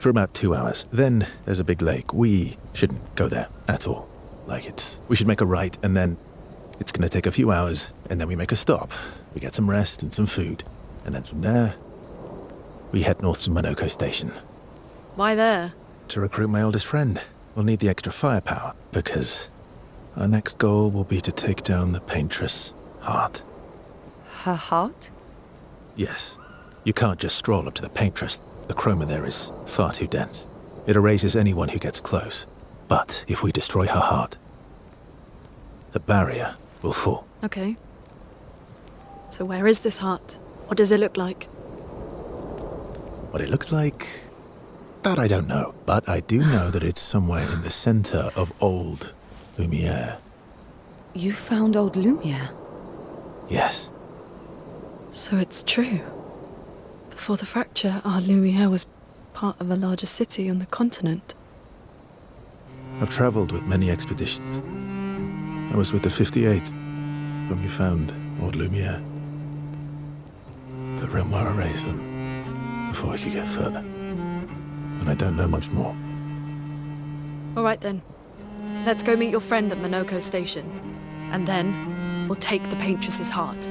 for about 2 hours. Then there's a big lake. We shouldn't go there at all. We should make a right, and then it's gonna take a few hours, and then we make a stop. We get some rest and some food, and then from there, we head north to Monoko Station. Why there? To recruit my oldest friend. We'll need the extra firepower, because our next goal will be to take down the paintress' heart. Her heart? Yes. You can't just stroll up to the paintress. The chroma there is far too dense. It erases anyone who gets close. But if we destroy her heart, the barrier will fall. Okay. So where is this heart? What does it look like? What it looks like, that I don't know. But I do know that it's somewhere in the center of old Lumiere. You found old Lumiere? Yes. So it's true. Before the fracture, our Lumiere was part of a larger city on the continent. I've traveled with many expeditions. I was with the 58th when we found old Lumiere. But Renoir erased them before we could get further. And I don't know much more. All right then. Let's go meet your friend at Monoko Station. And then we'll take the paintress's heart.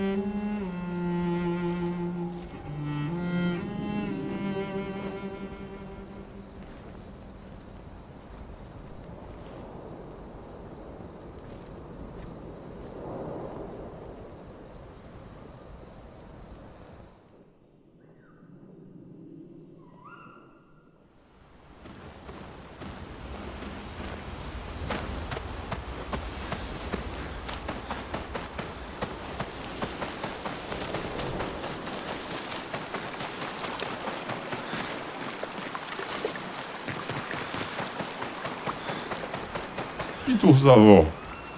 Itosawo,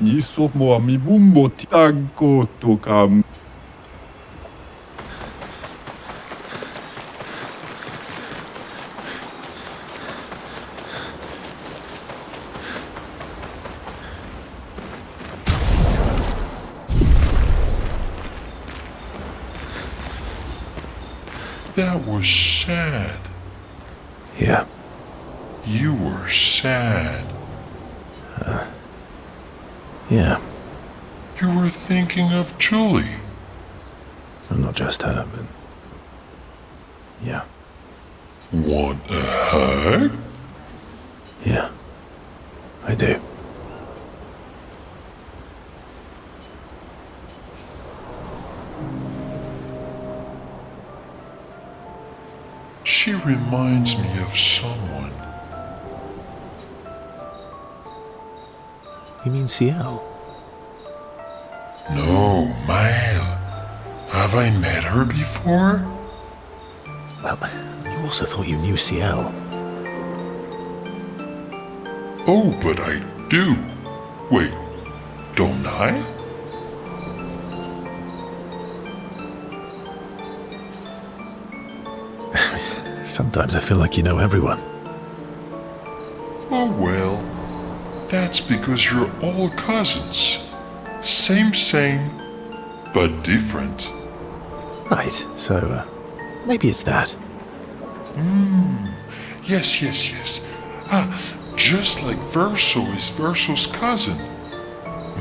ni somo mi bumbo tiago tokam. That was sad. Yeah. You were sad. Yeah. You were thinking of Julie. Well, not just her, but... yeah. Want a hug? Yeah. I do. She reminds me of someone. You mean Ciel? No, Mael. Have I met her before? Well, you also thought you knew Ciel. Oh, but I do. Wait, don't I? Sometimes I feel like you know everyone. Oh well, that's because you're all cousins. Same, but different. Right, so, maybe it's that. Yes. Just like Verso is Verso's cousin.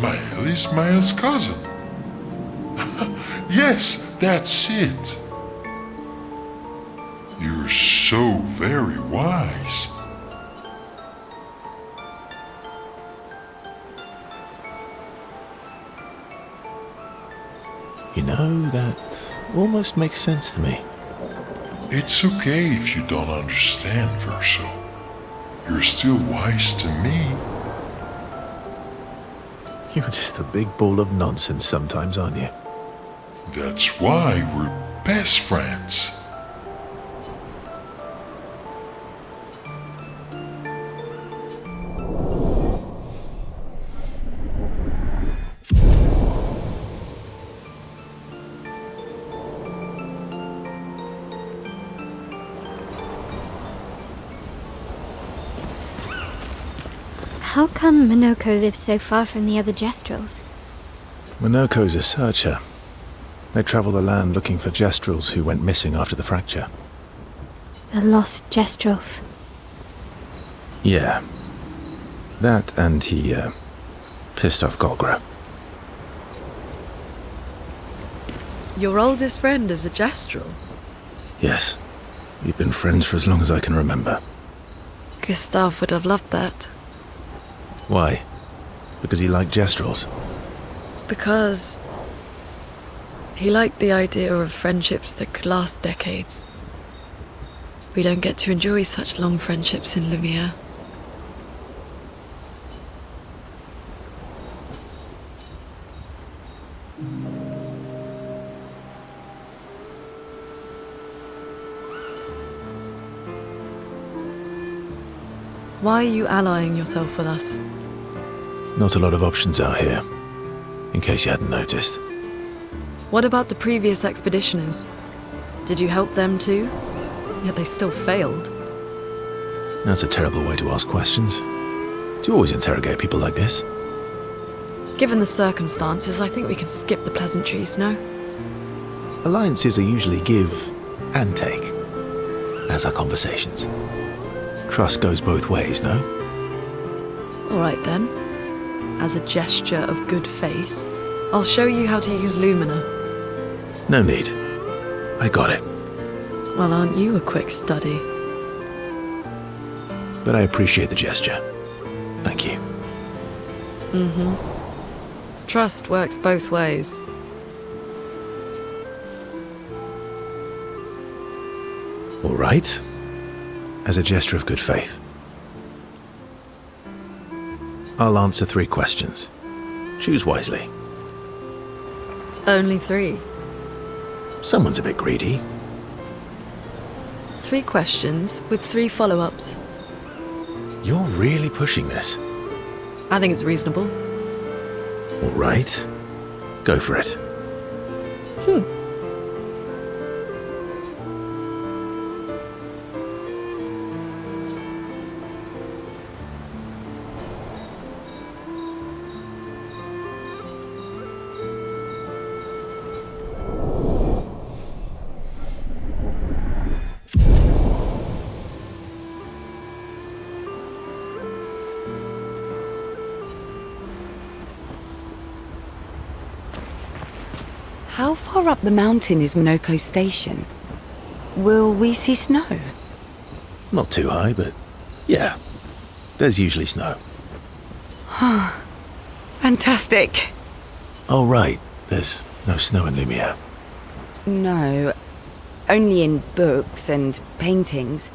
Mael is Mael's cousin. Yes, that's it. You're so very wise. You know, that almost makes sense to me. It's okay if you don't understand, Verso. You're still wise to me. You're just a big ball of nonsense sometimes, aren't you? That's why we're best friends. How come Monoko lives so far from the other Jestrels? Monoko's a searcher. They travel the land looking for Jestrels who went missing after the fracture. The lost Jestrels. Yeah. That and he, pissed off Golgra. Your oldest friend is a gestural. Yes. We've been friends for as long as I can remember. Gustav would have loved that. Why? Because he liked gestrals? Because he liked the idea of friendships that could last decades. We don't get to enjoy such long friendships in Lumiere. Why are you allying yourself with us? Not a lot of options out here, in case you hadn't noticed. What about the previous expeditioners? Did you help them too? Yet they still failed. That's a terrible way to ask questions. Do you always interrogate people like this? Given the circumstances, I think we can skip the pleasantries, no? Alliances are usually give and take, as are conversations. Trust goes both ways, no? All right then. As a gesture of good faith, I'll show you how to use Lumina. No need. I got it. Well, aren't you a quick study? But I appreciate the gesture. Thank you. Trust works both ways. All right. As a gesture of good faith. I'll answer 3 questions. Choose wisely. Only 3. Someone's a bit greedy. 3 questions with 3 follow-ups. You're really pushing this. I think it's reasonable. All right. Go for it. How far up the mountain is Monoko Station? Will we see snow? Not too high, but yeah. There's usually snow. Fantastic. Oh, right. There's no snow in Lumiere. No, only in books and paintings.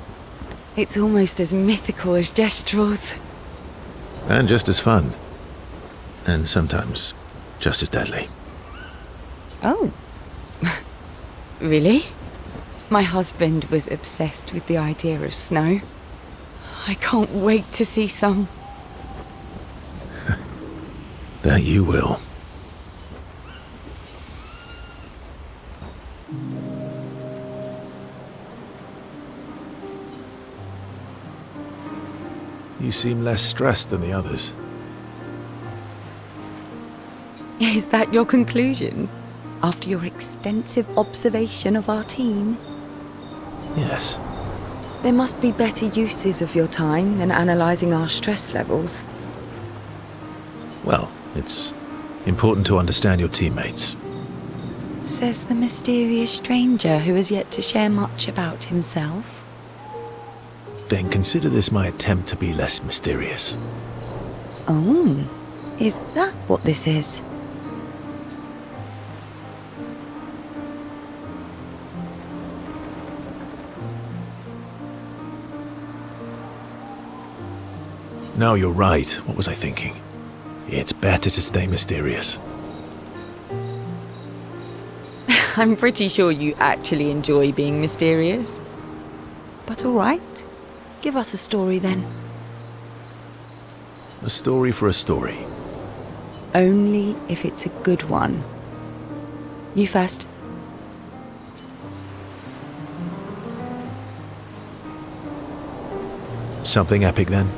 It's almost as mythical as Gestrals. And just as fun. And sometimes just as deadly. Oh. Really? My husband was obsessed with the idea of snow. I can't wait to see some. That you will. You seem less stressed than the others. Is that your conclusion? After your extensive observation of our team? Yes. There must be better uses of your time than analysing our stress levels. Well, it's important to understand your teammates. Says the mysterious stranger who has yet to share much about himself. Then consider this my attempt to be less mysterious. Oh, is that what this is? No, you're right. What was I thinking? It's better to stay mysterious. I'm pretty sure you actually enjoy being mysterious. But all right, give us a story then. A story for a story. Only if it's a good one. You first. Something epic then?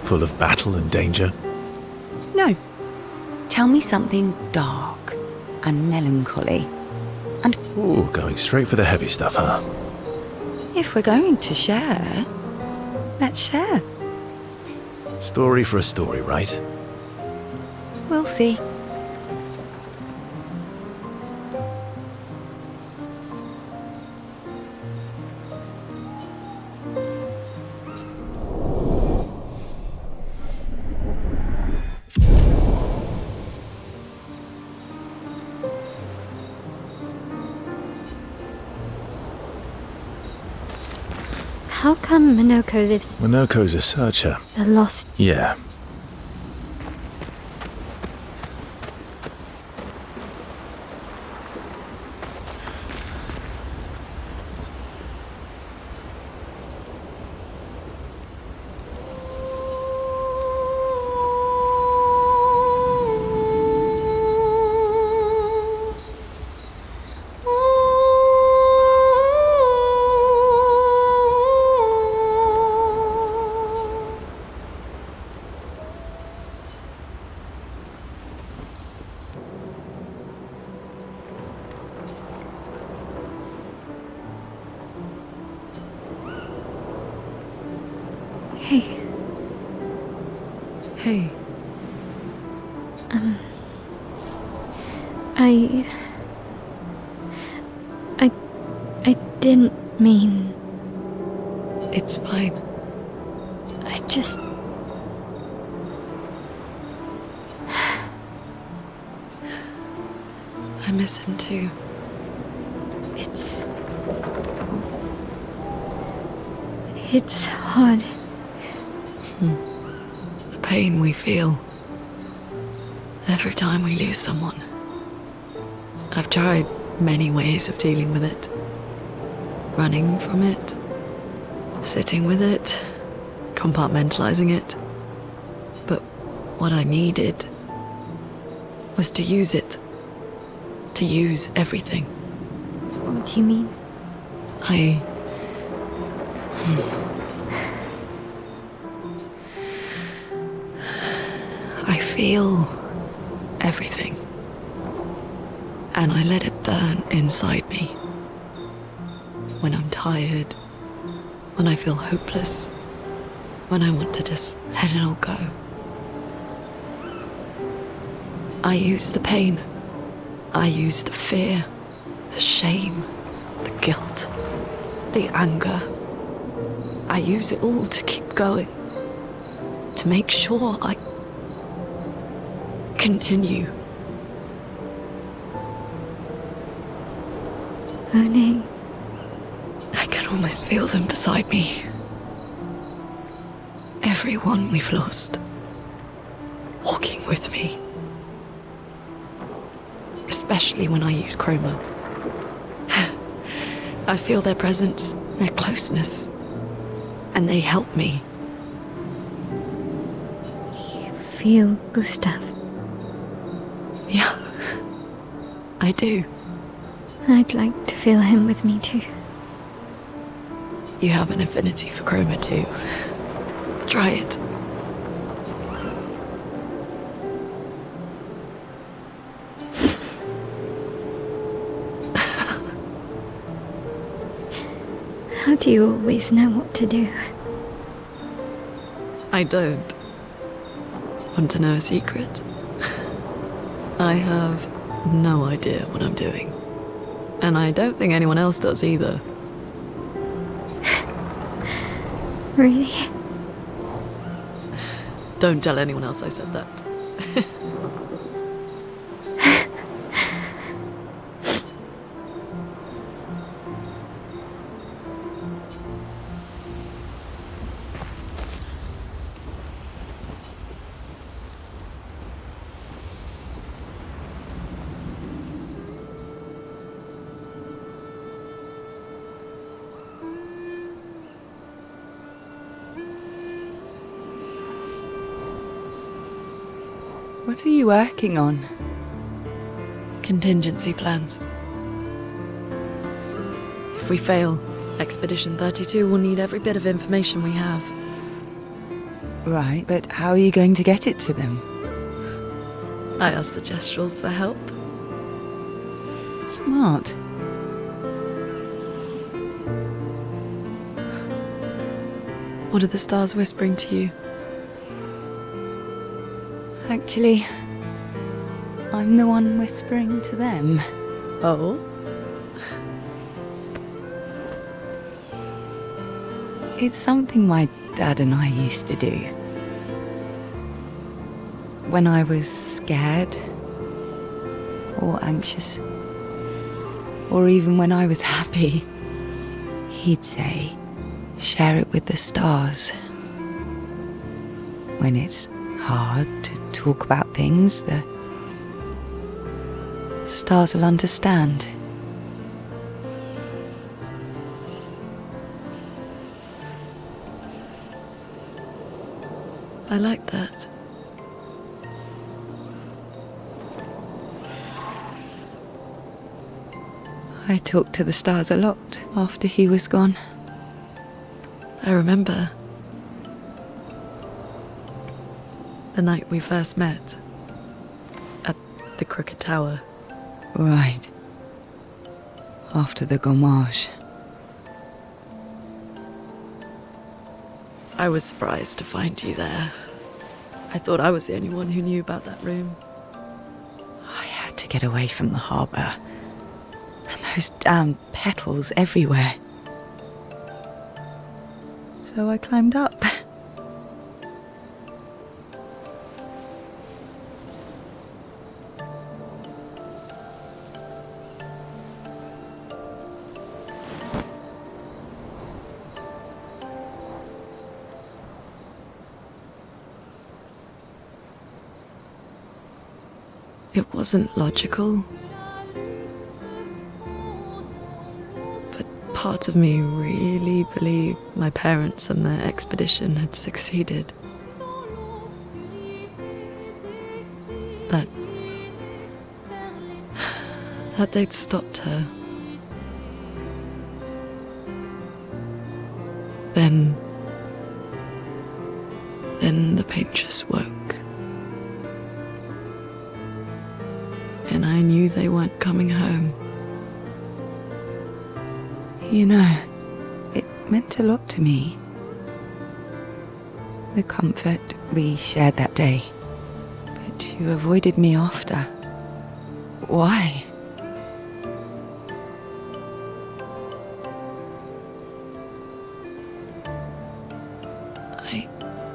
Full of battle and danger? No. Tell me something dark and melancholy. And Ooh, going straight for the heavy stuff, huh? if we're going to share, let's share. Story for a story, right? We'll see. How come Minoko lives Minoko's a searcher. a lost... Yeah. Hey, Hey, I didn't mean... it's fine. I just... I miss him too. It's hard. The pain we feel every time we lose someone. I've tried many ways of dealing with it. Running from it, sitting with it, compartmentalizing it. But what I needed was to use it. To use everything. What do you mean? I feel everything. And I let it burn inside me. When I'm tired, when I feel hopeless, when I want to just let it all go. I use the pain. I use the fear, the shame, the guilt, the anger. I use it all to keep going. To make sure I continue. Moaning. I can almost feel them beside me. Everyone we've lost. Walking with me. Especially when I use chroma. I feel their presence, their closeness. And they help me. You feel Gustav? Yeah, I do. I'd like to feel him with me too. You have an affinity for chroma too. Try it. How do you always know what to do? I don't. Want to know a secret? I have no idea what I'm doing. And I don't think anyone else does either. Really? Don't tell anyone else I said that. What are you working on? Contingency plans. If we fail, Expedition 32 will need every bit of information we have. Right, but how are you going to get it to them? I asked the Gestrals for help. Smart. What are the stars whispering to you? Actually, I'm the one whispering to them. Oh? It's something my dad and I used to do. When I was scared, or anxious, or even when I was happy, he'd say, share it with the stars. When it's hard to talk about things, the stars will understand. I like that. I talked to the stars a lot after he was gone. I remember the night we first met at the Crooked Tower. Right. After the gommage. I was surprised to find you there. I thought I was the only one who knew about that room. I had to get away from the harbour. And those damn petals everywhere. So I climbed up. It wasn't logical. But part of me really believed my parents and their expedition had succeeded. That they'd stopped her. Then the paint just woke. And I knew they weren't coming home. You know, it meant a lot to me. The comfort we shared that day. But you avoided me after. Why?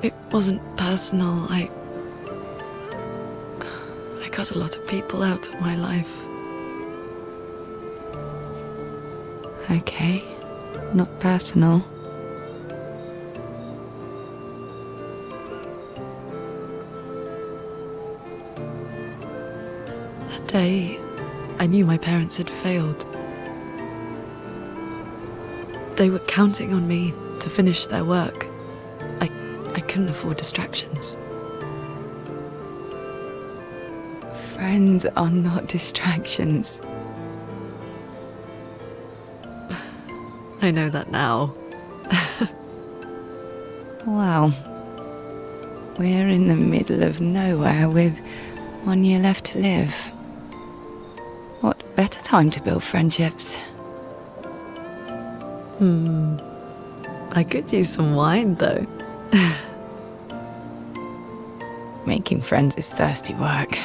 It wasn't personal. I cut a lot of people out of my life. Okay, not personal. That day, I knew my parents had failed. They were counting on me to finish their work. I couldn't afford distractions. Friends are not distractions. I know that now. Wow. We're in the middle of nowhere with 1 year left to live. What better time to build friendships? I could use some wine, though. Making friends is thirsty work.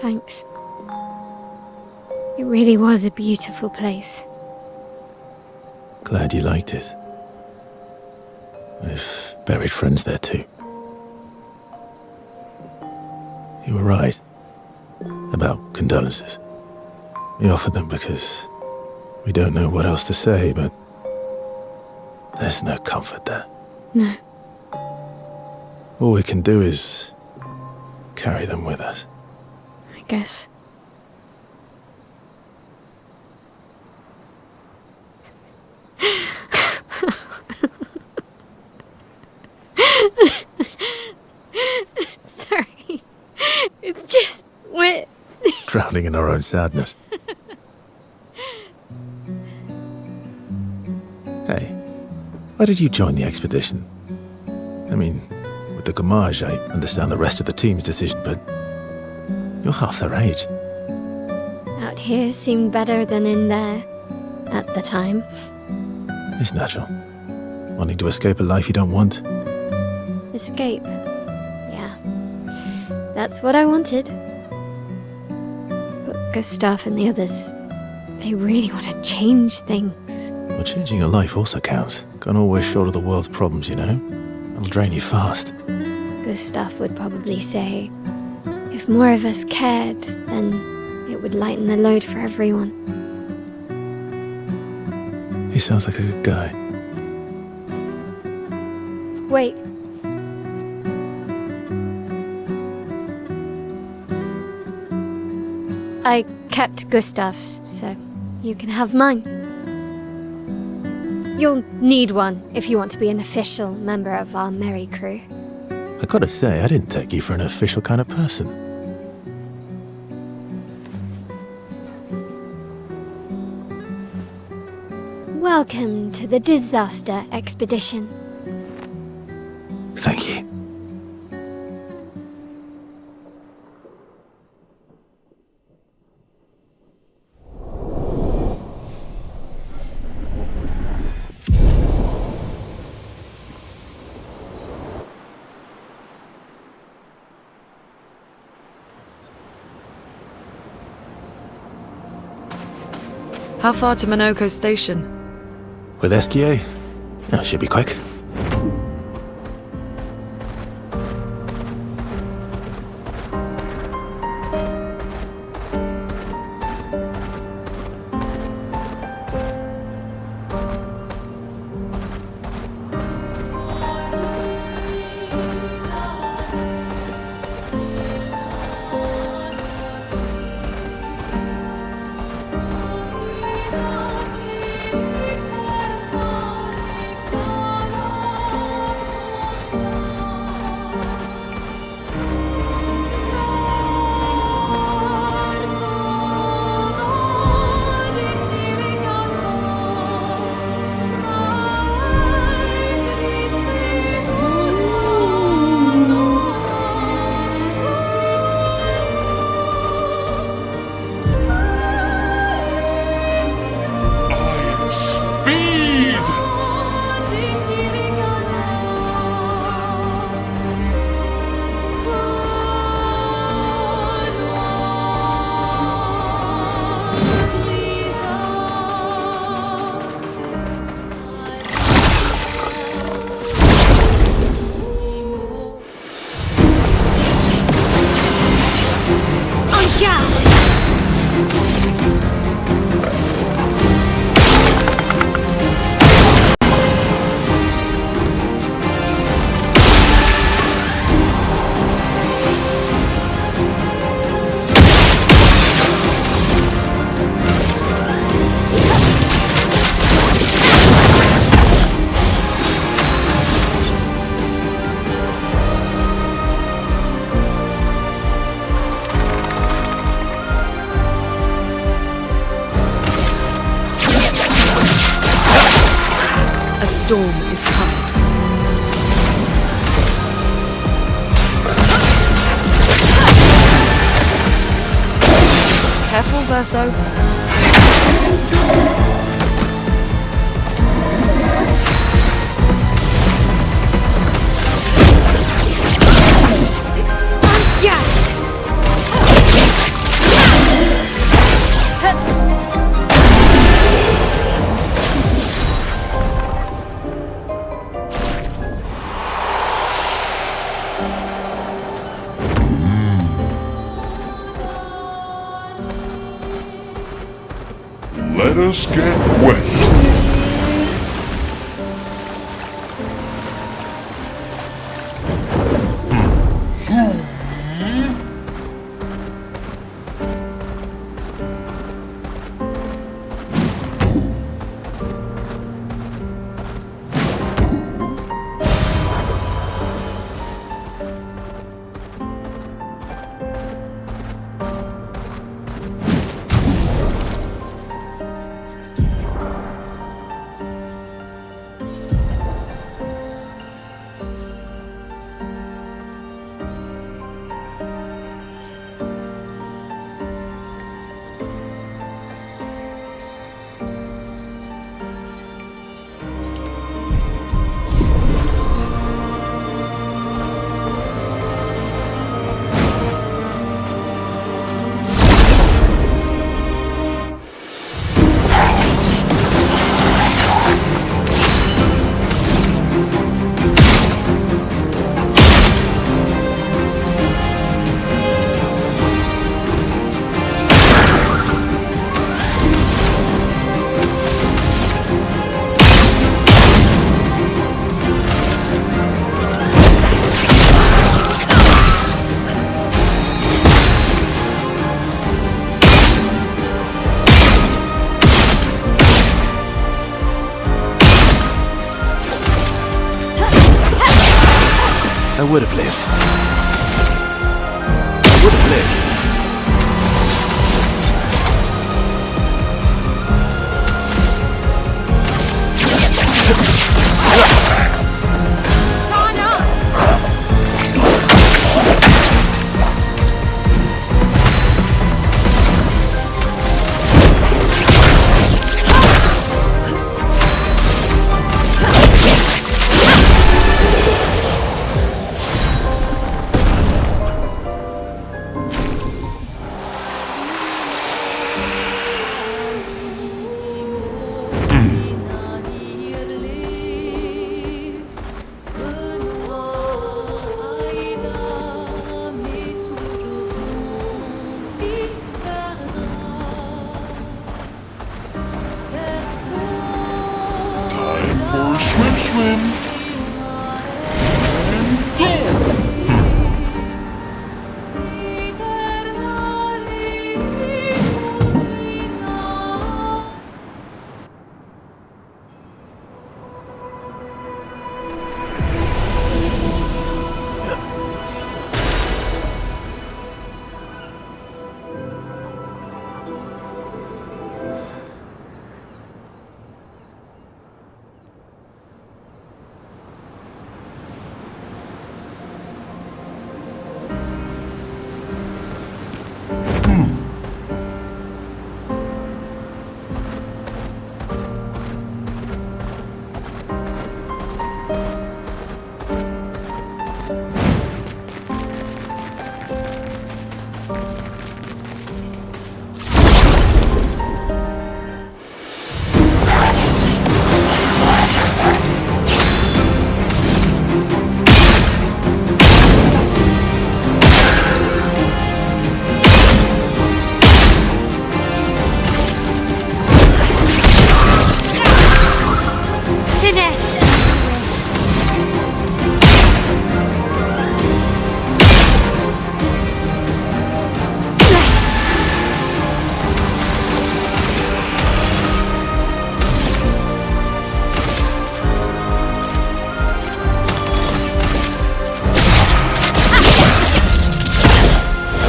Thanks. It really was a beautiful place. Glad you liked it. I've buried friends there too. You were right about condolences. We offered them because we don't know what else to say, but there's no comfort there. No. All we can do is carry them with us. I guess. Sorry. It's just we're Drowning in our own sadness. Hey, why did you join the expedition? I mean, with the Gamage, I understand the rest of the team's decision, but you're half their age. out here seemed better than in there at the time. It's natural. Wanting to escape a life you don't want. Escape. Yeah. That's what I wanted. But Gustav and the others, they really want to change things. Well, changing your life also counts. Can't always shoulder the world's problems, you know? It'll drain you fast. Gustav would probably say, if more of us cared, then it would lighten the load for everyone. He sounds like a good guy. Wait. I kept Gustav's, so you can have mine. You'll need one if you want to be an official member of our merry crew. I gotta say, I didn't take you for an official kind of person. Welcome to the disaster expedition. Thank you. How far to Minoko Station? With SGA? Oh, should be quick. Storm is coming. Careful, Verso. Let us get wet. I would have lived. I would have lived.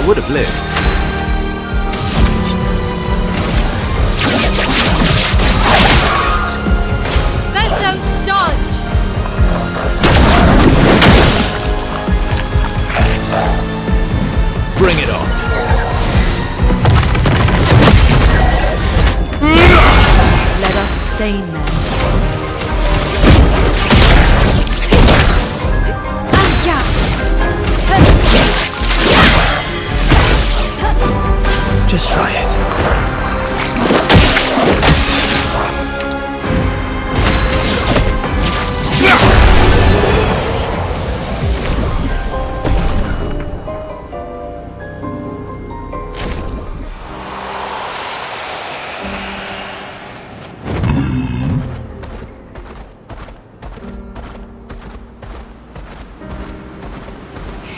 Would have lived. Vessel dodge! Bring it on. Let us stain them. Just try it.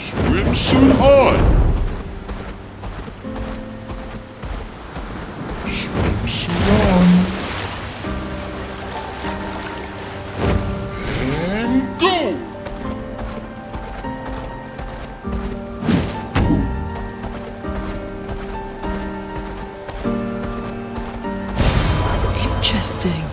Swimsuit on! Swimsuit on. And go! Interesting.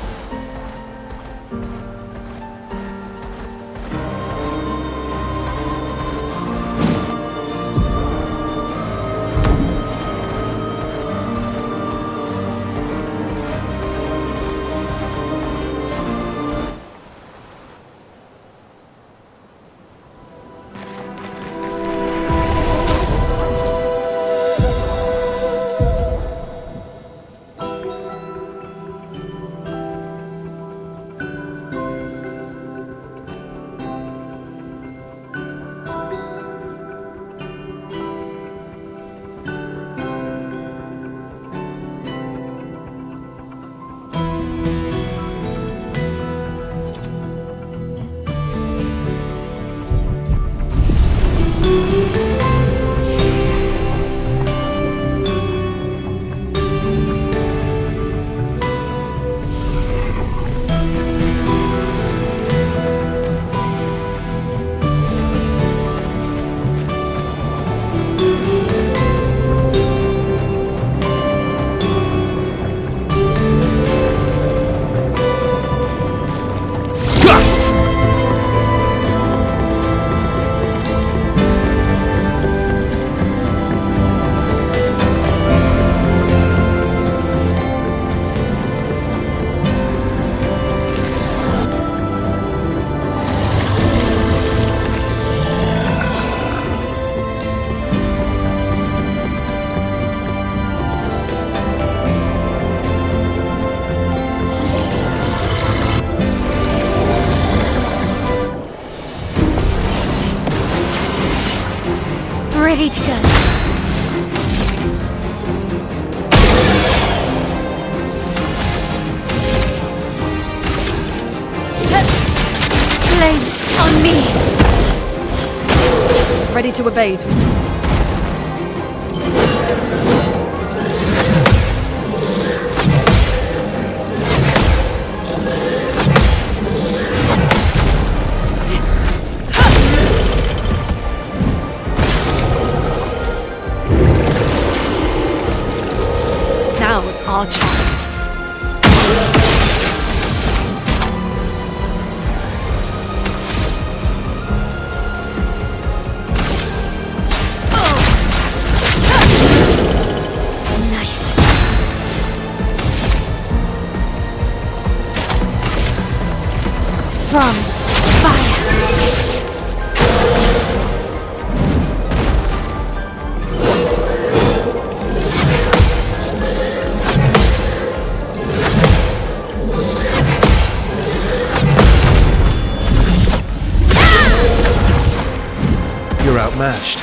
ready to go. Flames on me. Ready to evade. Now's our chance. Nice. From fire. You're outmatched.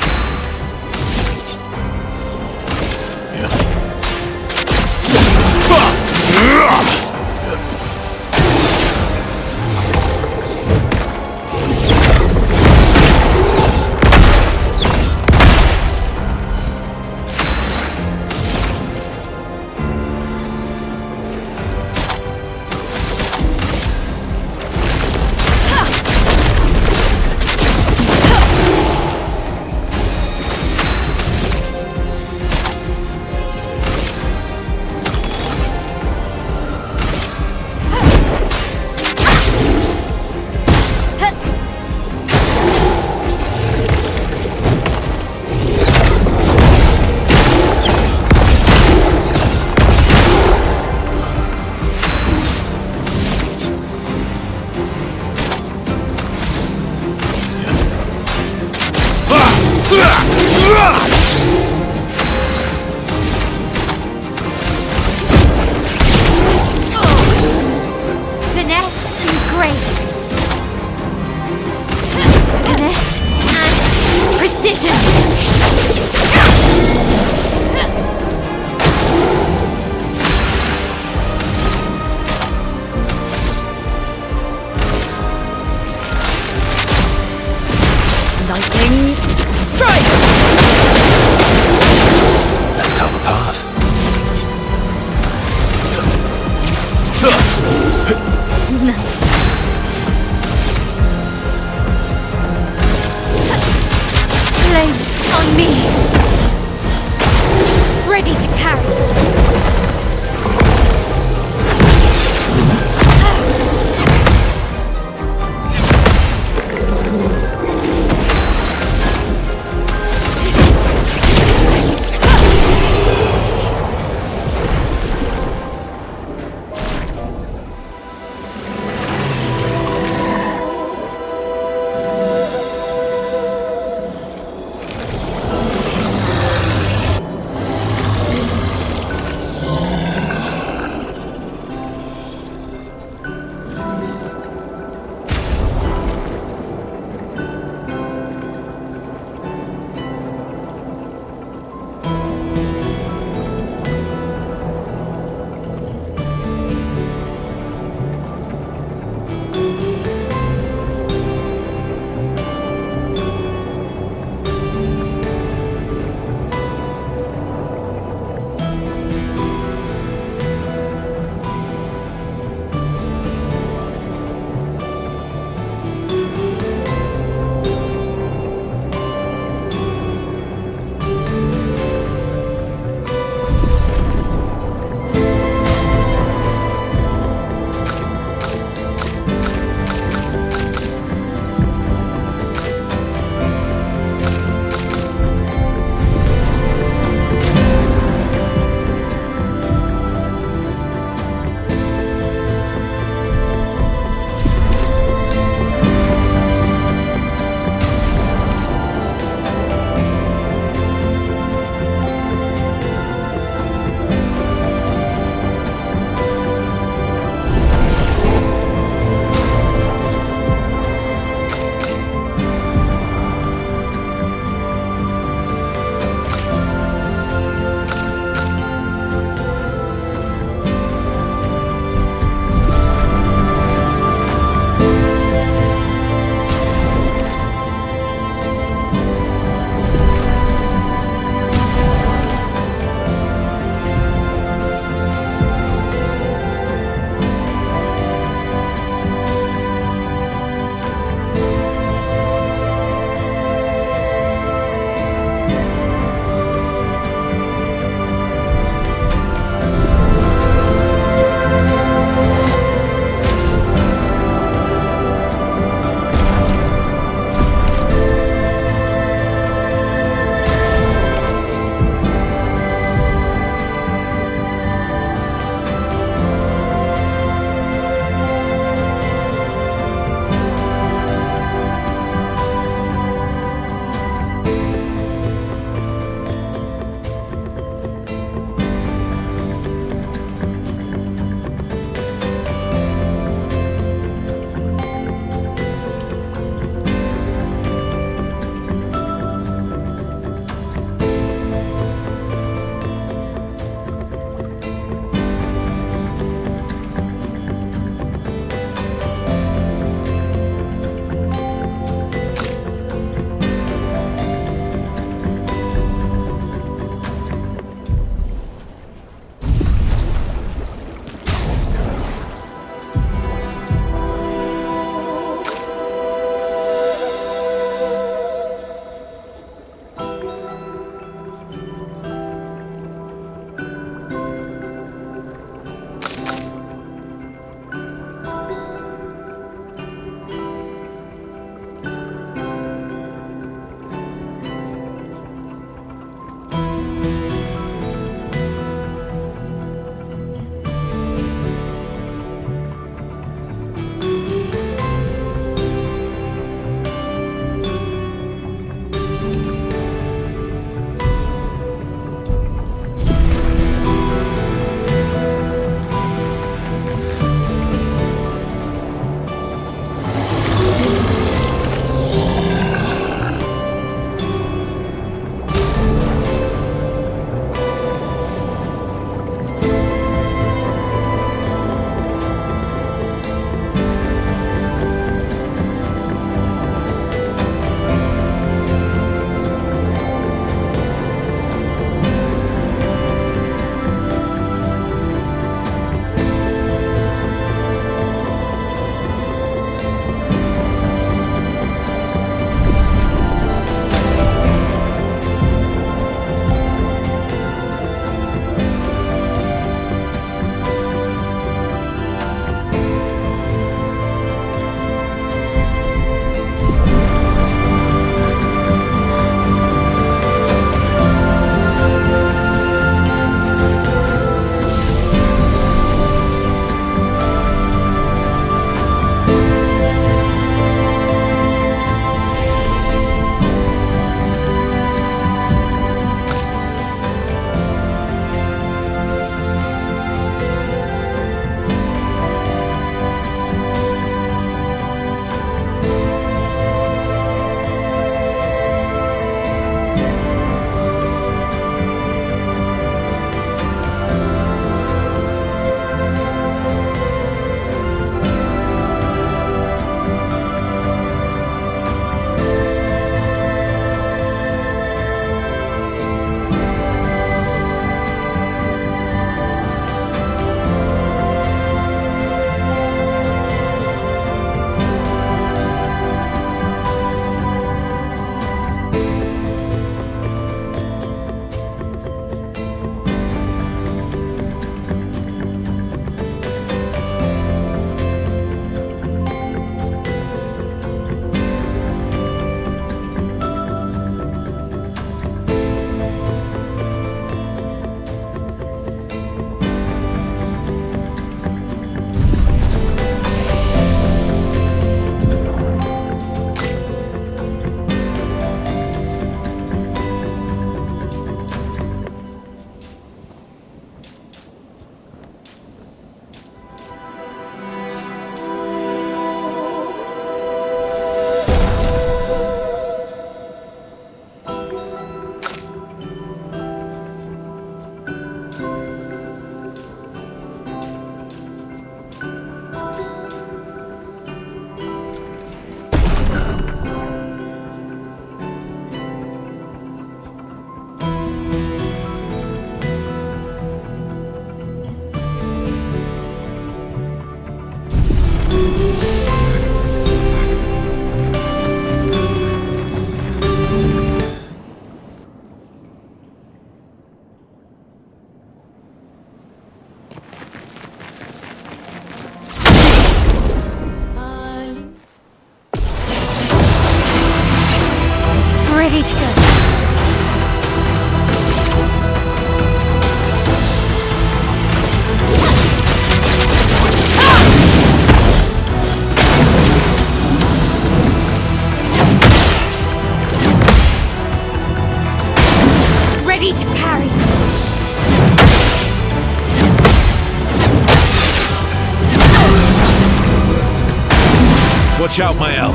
Watch out, Mael.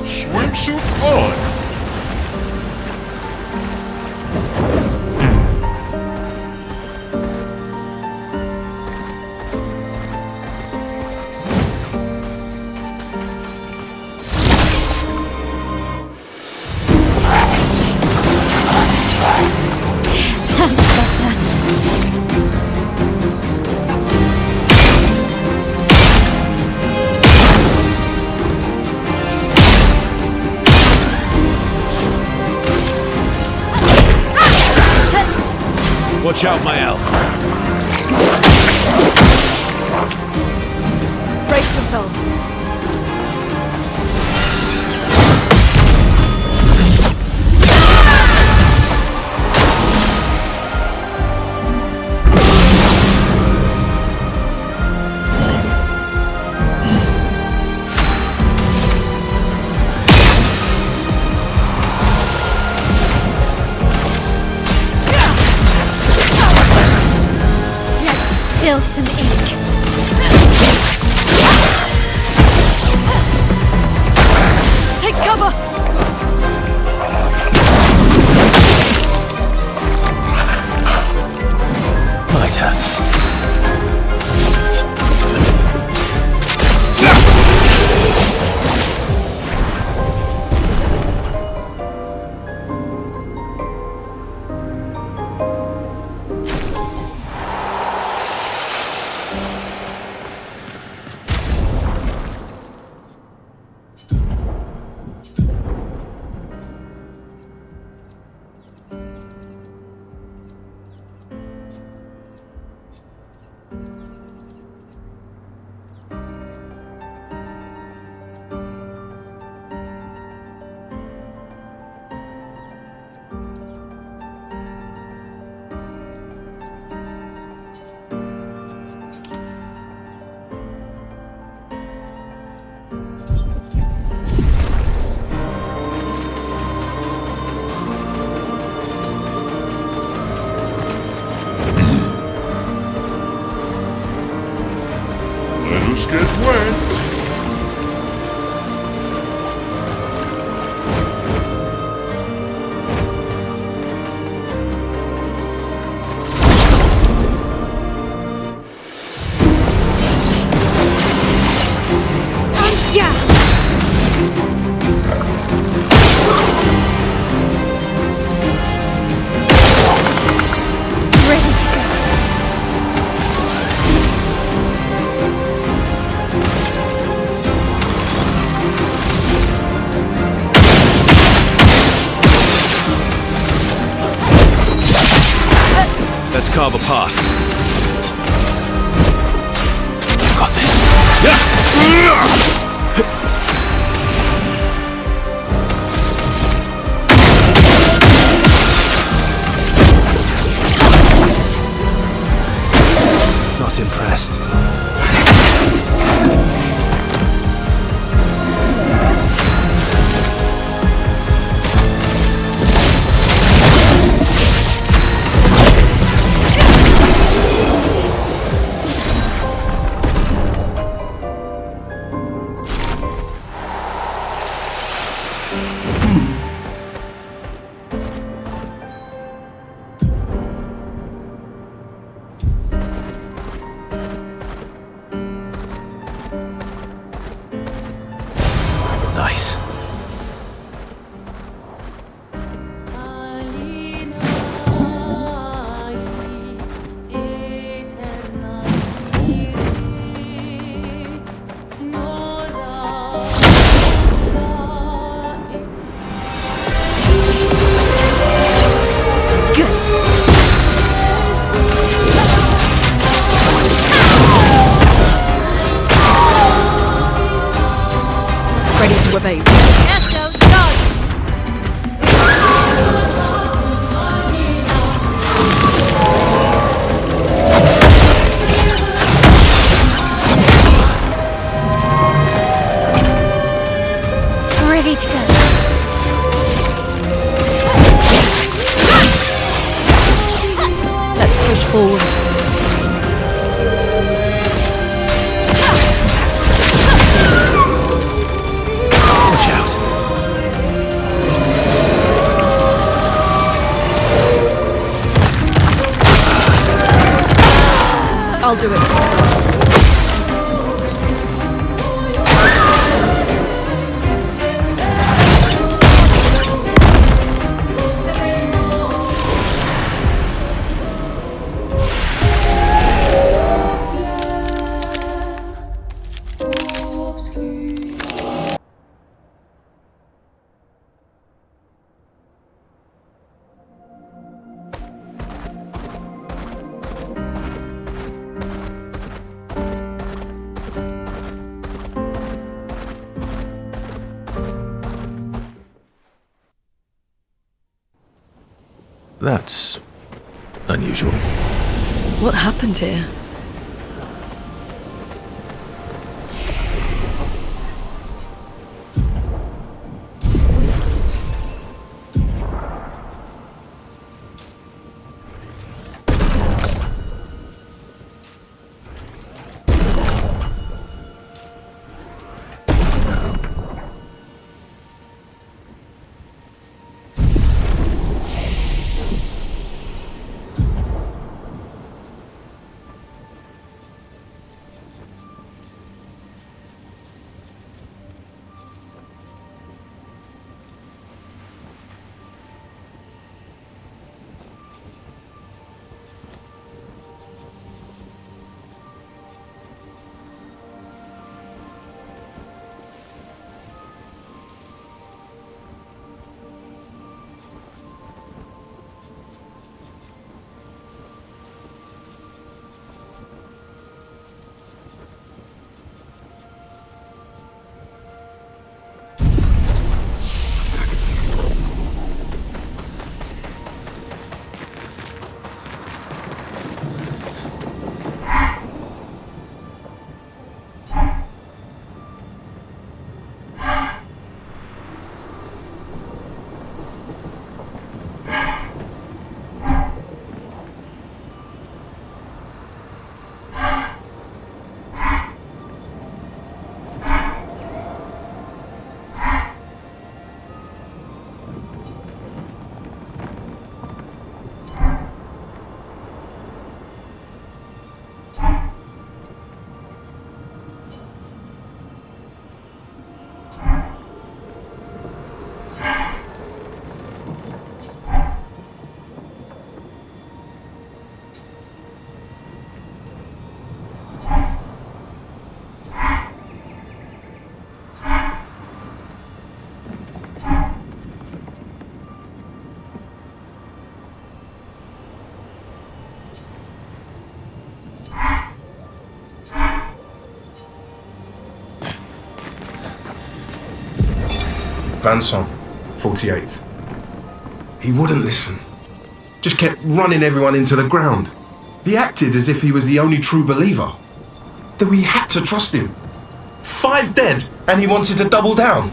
Swimsuit on! Watch out, Mael. Brace yourselves. Spill some ink. Take cover! My turn. Let us get wet. Ready to go. Let's carve a path. Got this. Not impressed. Nice. Ready to evade. Essa, todos. Ready to go. Let's push forward. Watch out. I'll do it. That's unusual. What happened here? Vincent, 48th. He wouldn't listen. Just kept running everyone into the ground. He acted as if he was the only true believer. That we had to trust him. 5 dead, and he wanted to double down.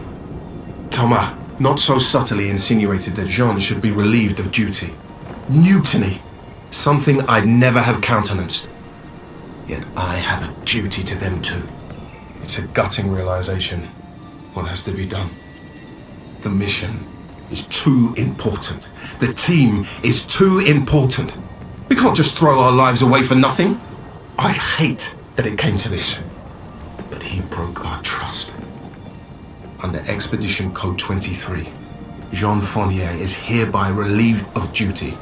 Thomas, not so subtly, insinuated that Jean should be relieved of duty. Mutiny. Something I'd never have countenanced. Yet I have a duty to them too. It's a gutting realization. What has to be done? The mission is too important. The team is too important. We can't just throw our lives away for nothing. I hate that it came to this. But he broke our trust. under Expedition Code 23. Jean Fournier is hereby relieved of duty.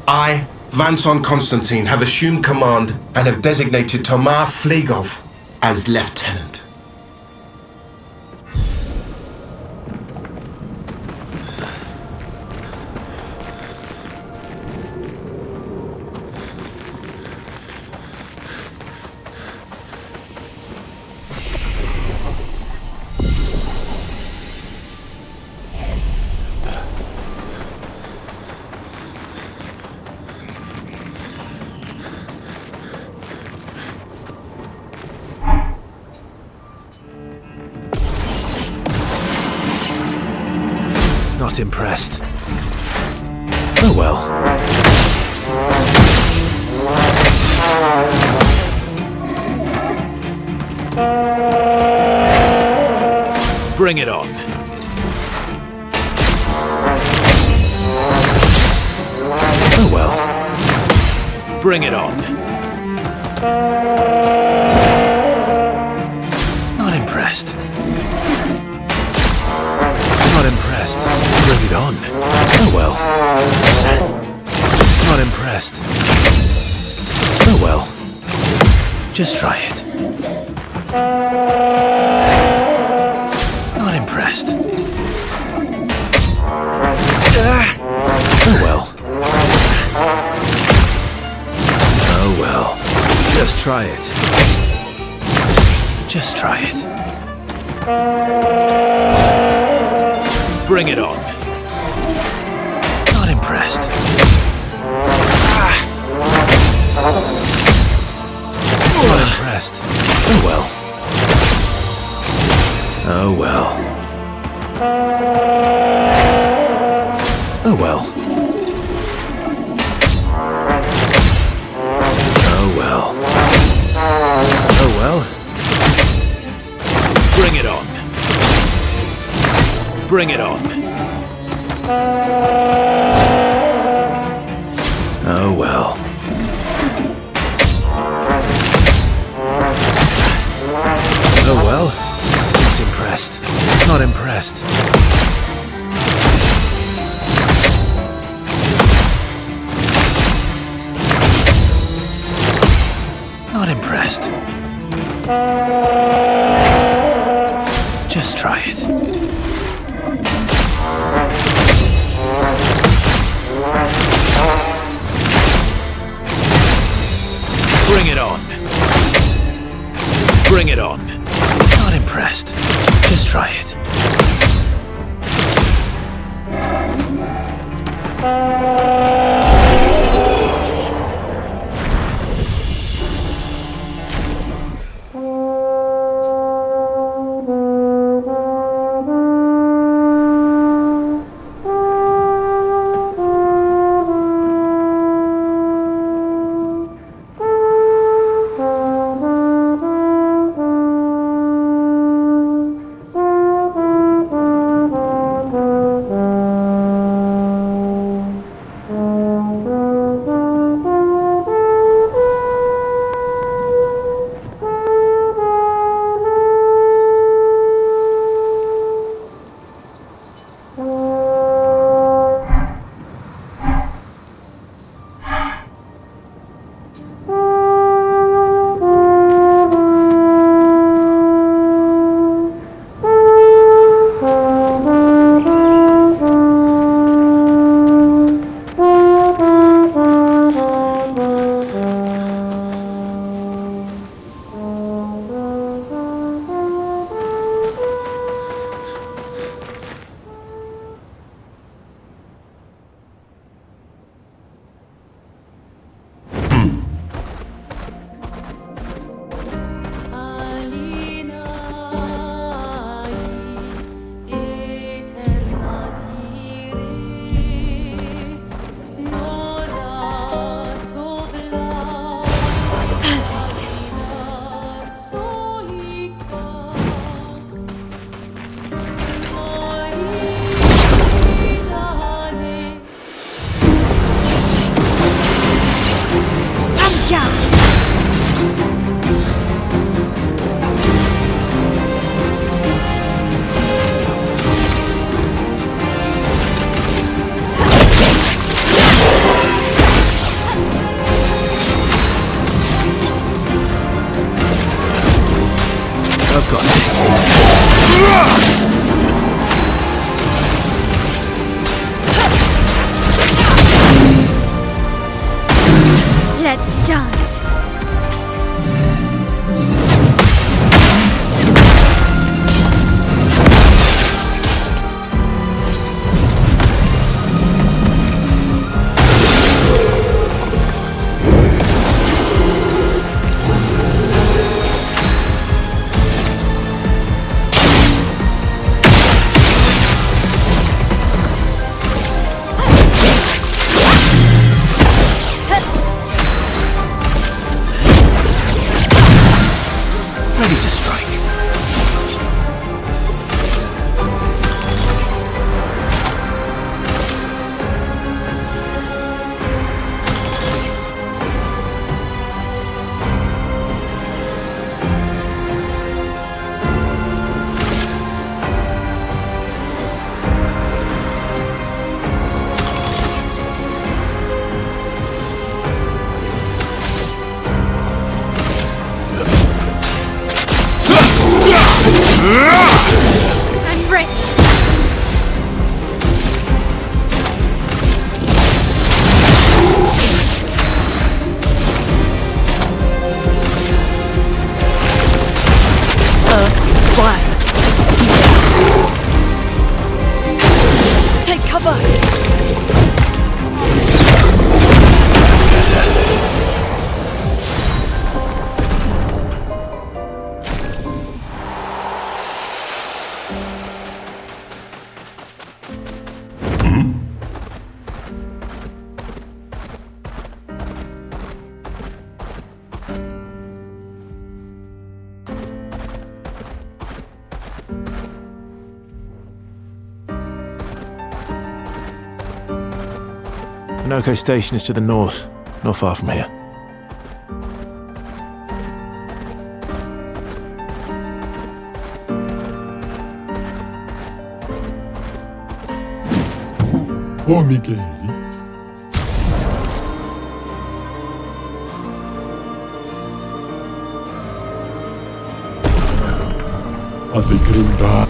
I, Vincent Constantine, have assumed command and have designated Thomas Flegov as lieutenant. Not impressed. Oh well. Bring it on. Oh well. Bring it on. Not impressed. Not impressed. Bring it on. Oh well. Not impressed. Oh well. Just try it. Not impressed. Oh well. Oh well. Just try it. Just try it. Bring it on. Not impressed. Not impressed. Oh well. Oh well. Oh well. Oh well. Oh well. Bring it on. Bring it on. Oh well. Oh well. Not impressed. Not impressed. Not impressed. Just try it. Bring it on. Bring it on. Not impressed. Just try it. dance. Ready to strike. I'm ready. Earth, rise. Take cover. Minoko Station is to the north, not far from here. Oh, Michele. A te grinda.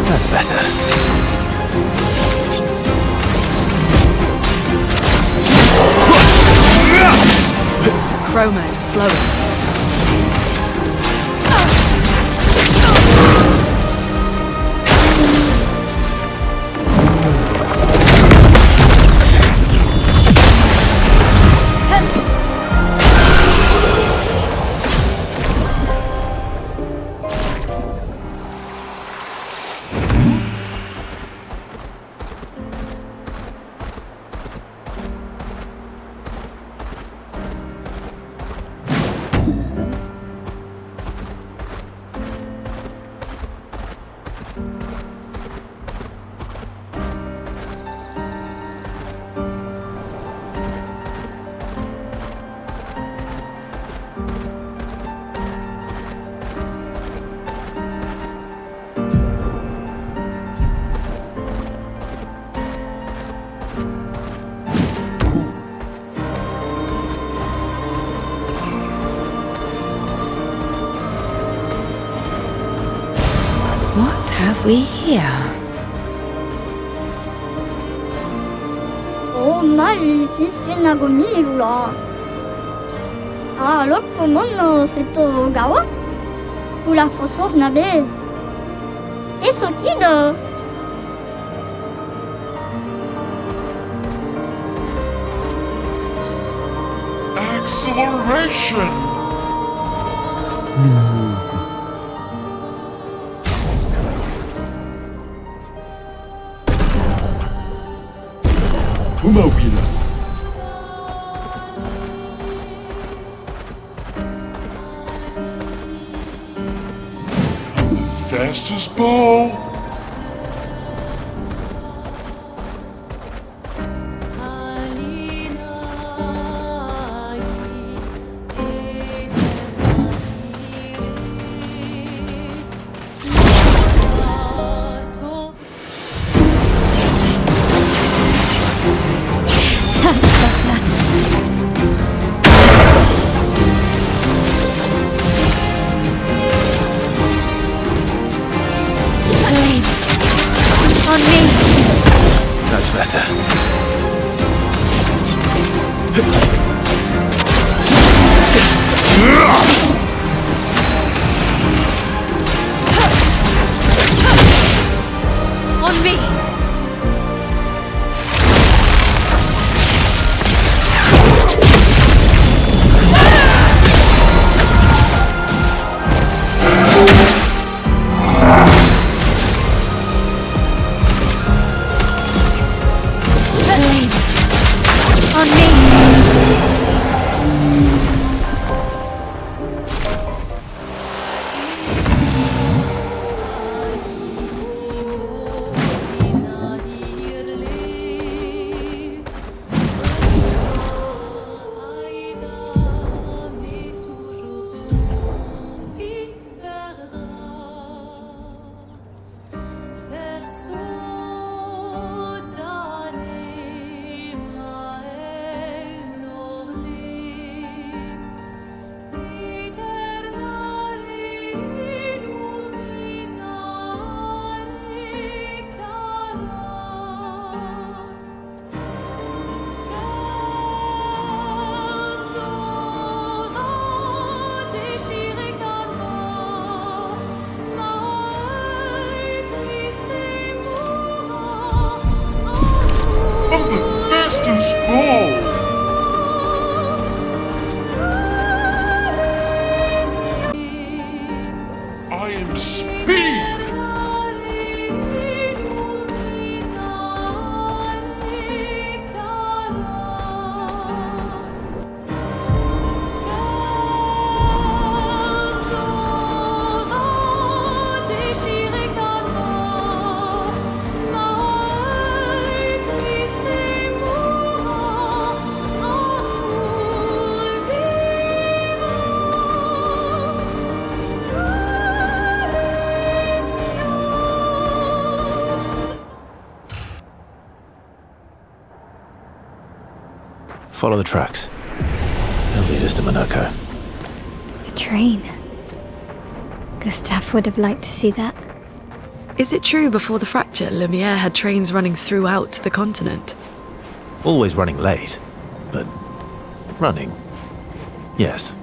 That's better. Chroma is flowing. we here? Oh, maléfice Nagomilula. Alors comment c'est au gawa? Ou la fossov nabe? Et ce qui de? Acceleration! nunca. Uma wila. Fastest ball! That's better. On me! On me! Fastest ball! I am speed! Follow the tracks. They'll lead us to Monaco. A train. Gustave would have liked to see that. Is it true before the fracture, Lumiere had trains running throughout the continent? Always running late, but running. Yes.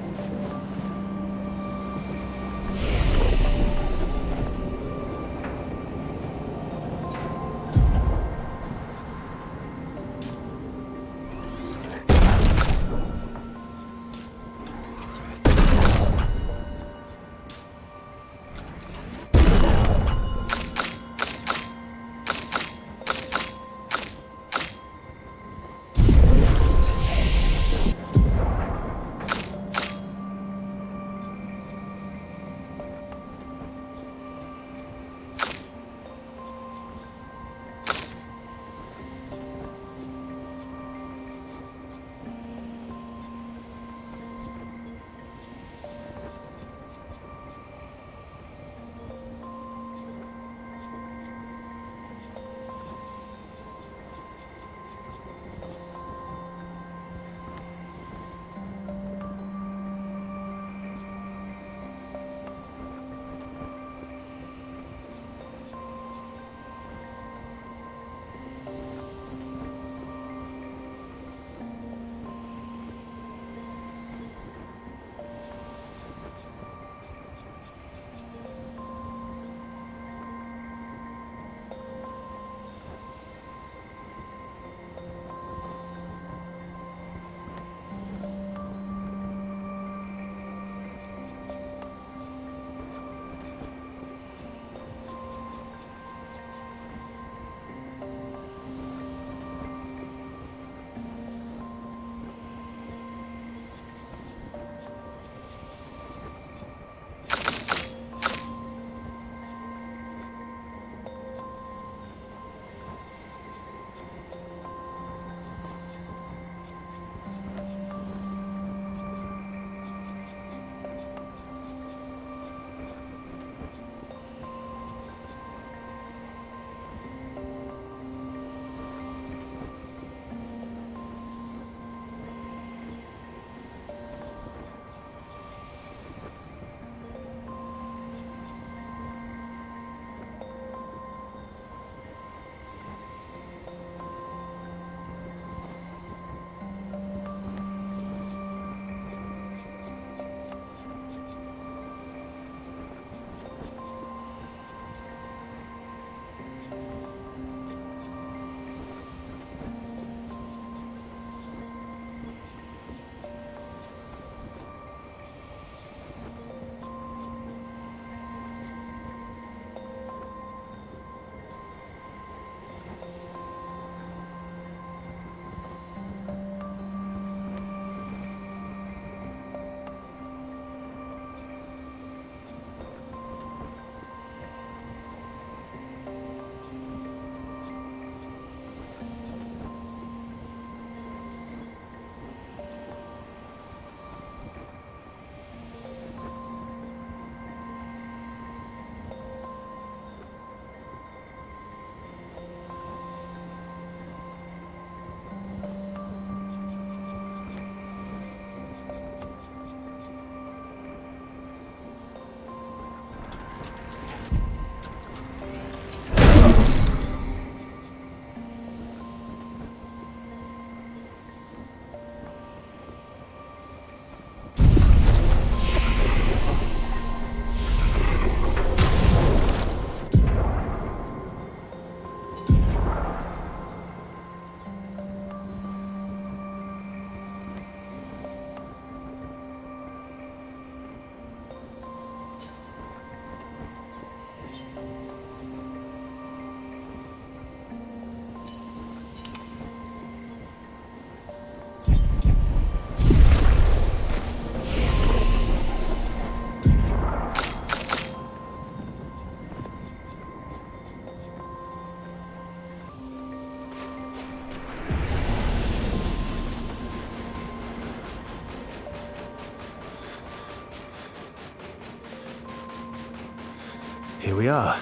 Here we are.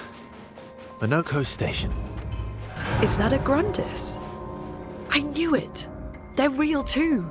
Minoko Station. Is that a Grundis? I knew it. They're real too.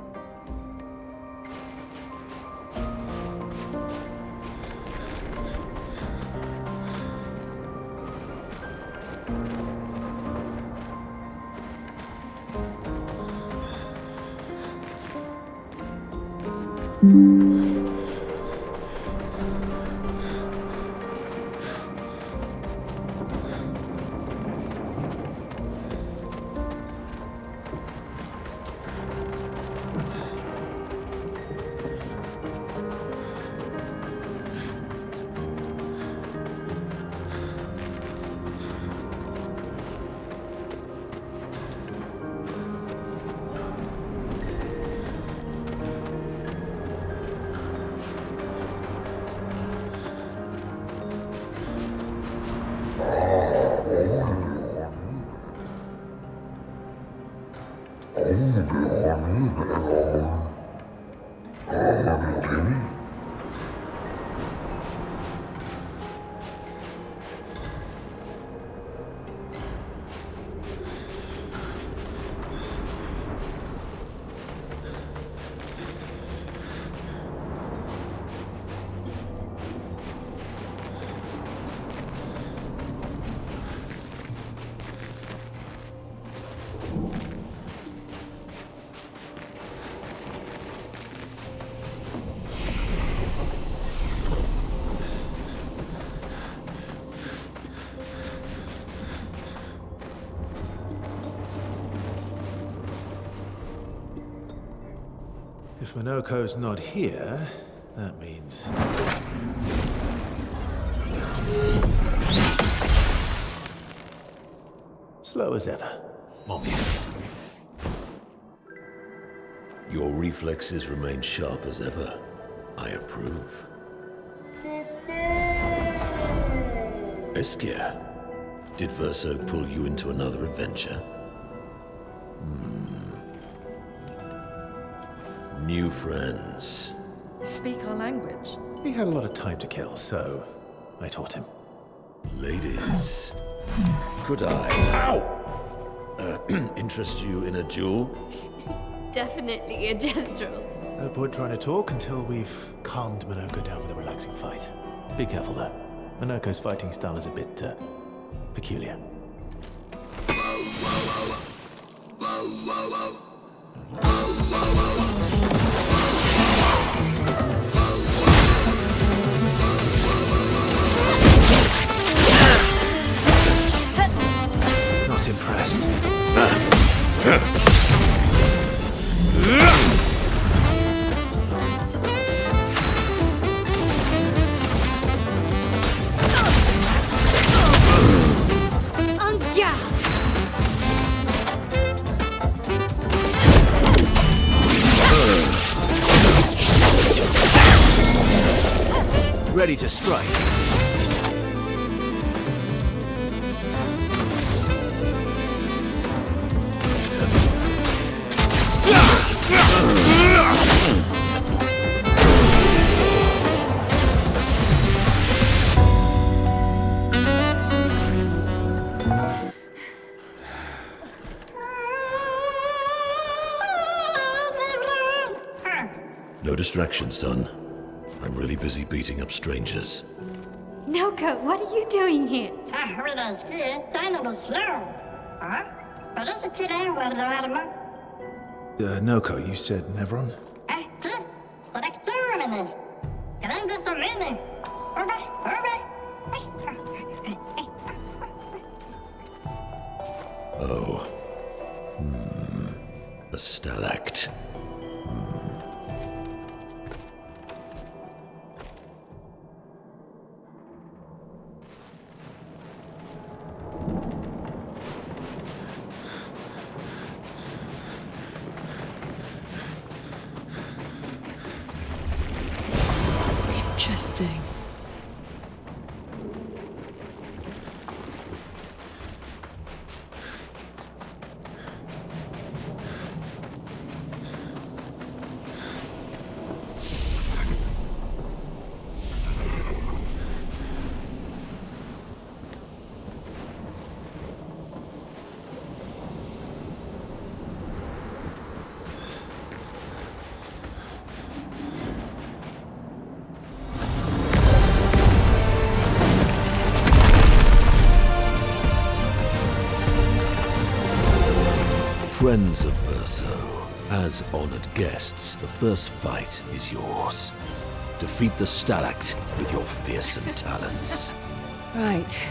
If Minoko's not here, that means... slow as ever. More beautiful. Your reflexes remain sharp as ever. I approve. Obscur, did Verso pull you into another adventure? New friends. You speak our language. He had a lot of time to kill, so I taught him. Ladies, could I interest you in a duel? Definitely a gestural. No point trying to talk until we've calmed Minoko down with a relaxing fight. Be careful though. Minoko's fighting style is a bit, peculiar. Not impressed. Ready to strike. No distraction, son. I'm really busy beating up strangers. Nunca, what are you doing here? Noko, you said Nevron? Oh. A stalact. Interesting. Friends of Verso, as honored guests, the first fight is yours. Defeat the stalact with your fearsome talents. Right.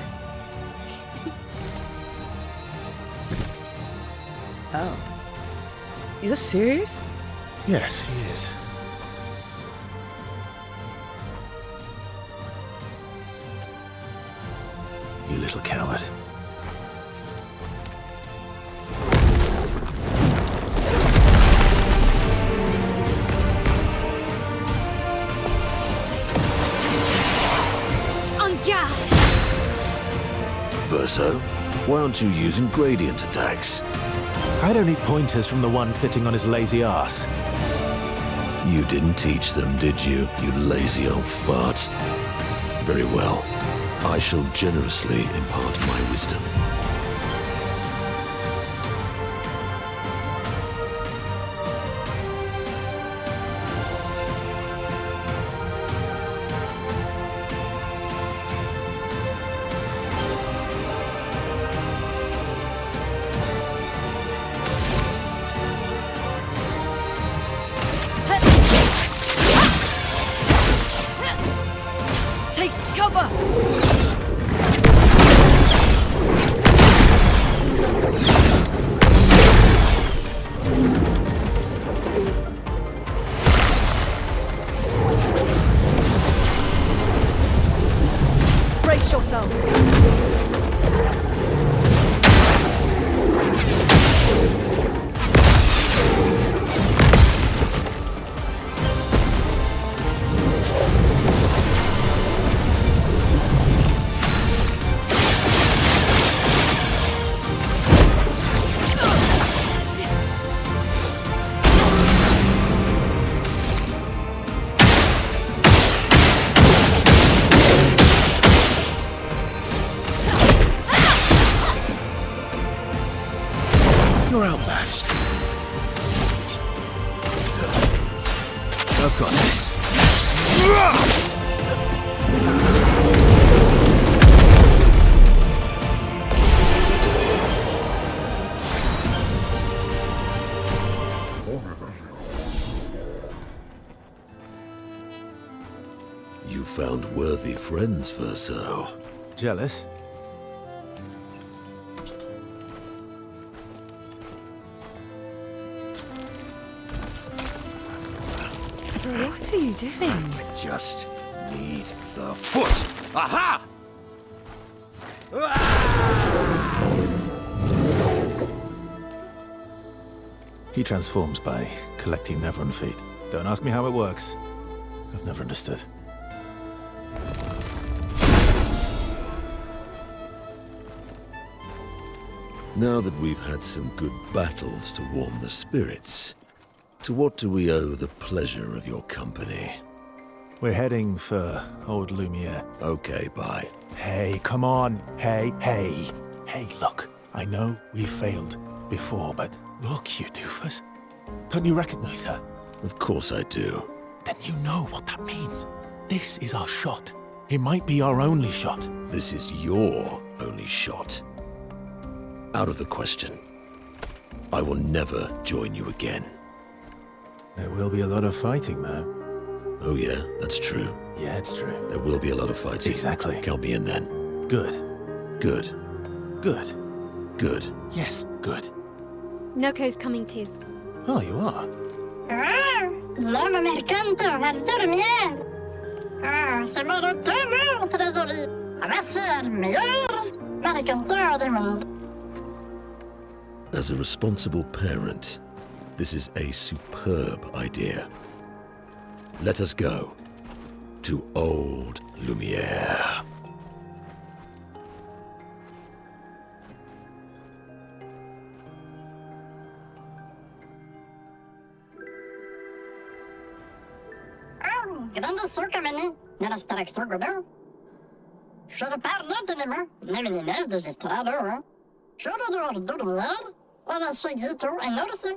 Oh. You're serious? Yes, he is. You little coward. Verso, why aren't you using gradient attacks? I don't need pointers from the one sitting on his lazy ass. You didn't teach them, did you, you lazy old fart? Very well. I shall generously impart my wisdom. Take cover! You're outmatched. I've got this. You found worthy friends, Verso. Jealous? What are you doing? I just need the foot. Aha! He transforms by collecting Neveron feet. Don't ask me how it works. I've never understood. Now that we've had some good battles to warm the spirits, to what do we owe the pleasure of your company? We're heading for old Lumiere. Okay, bye. Hey, come on. Hey. Hey, look. I know we failed before, but look, you doofus. Don't you recognize her? Of course I do. Then you know what that means. This is our shot. It might be our only shot. This is your only shot. Out of the question. I will never join you again. There will be a lot of fighting, though. Oh yeah, that's true. Yeah, it's true. There will be a lot of fighting. Exactly. Count me in then. Good. Good. Good. Good. Yes, good. Noko's coming too. Oh, you are? Non mi canto al dormir. C'est mon retour, trésorier. Voici le meilleur mercanteur du monde. As a responsible parent, this is a superb idea. Let us go to old Lumiere. Grande sucamene nella structura godão. Choro parlo de nema, nevelines de gestrado. Choro do ordular, ora chegito em norte.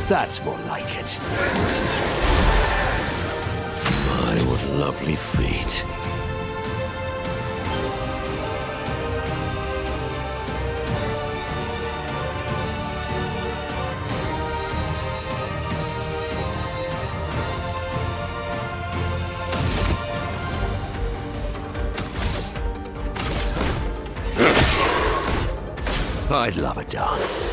That's more like it. My, what lovely feet. I'd love a dance.